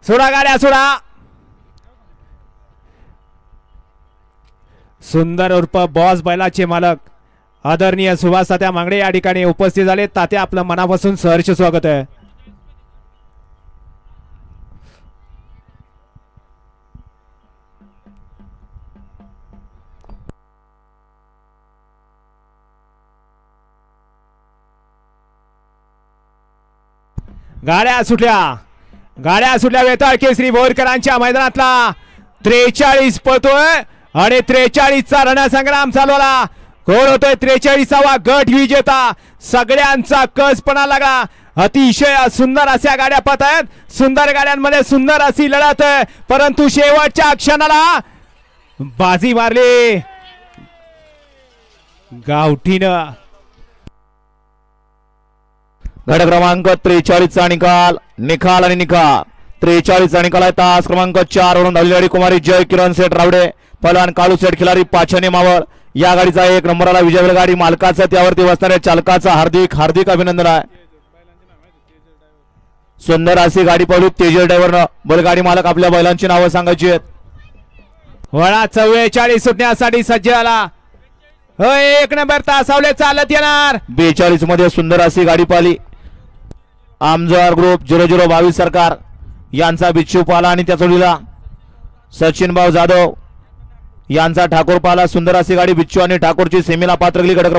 सोडा गाड्या सोडा. सुंदर उर्फ बॉस बैलाचे मालक आदरणीय सुभाष तात्या मांगडे या ठिकाणी उपस्थित झाले. तात्या आपलं मनापासून सहर्ष स्वागत आहे. गाड्या सुटल्या वेताळ केसरी बोरकरांच्या मैदानातला 43 पळतोय आणि 43चा रणसंग्राम चालवला. कोण होतोय 43वा गट विजेता. सगळ्यांचा कसपणा लागला. अतिशय सुंदर अशा गाड्या पळत आहेत. सुंदर गाड्यांमध्ये सुंदर अशी लढत आहे. परंतु शेवटच्या क्षणाला बाजी मारली गावठीनं. गट क्रमांक 43चा निकाल 43चा निकाल आहे. तास क्रमांक 4 वरून धावलेली कुमारी जय किरण सेठ रावडे पहलवान काळू सेठ खिलारी पाचने मावळ या गाडीचा 1 नंबरला विजय गाडी मालकाचा त्यावरती बसणाऱ्या चालकाचा हार्दिक अभिनंदन आहे. सुंदर अशी गाडी पळू तेजल ड्रायव्हरनं. बैलगाडी मालक आपल्या बैलांची नावं सांगायची आहेत. वळा 44 सुटण्यासाठी सज्ज झाला. 1 नंबर तासावले चालत येणार. 42 मध्ये सुंदर अशी गाडी पाहिली. आमजार ग्रुप 0022 सरकार यांचा बिच्छू पाला आणि त्या जोडीला सचिन भाऊ जाधव यांचा ठाकूर पाला. सुंदर अशी गाडी बिच्छू आणि ठाकूरची सेमीला पात्र गेली.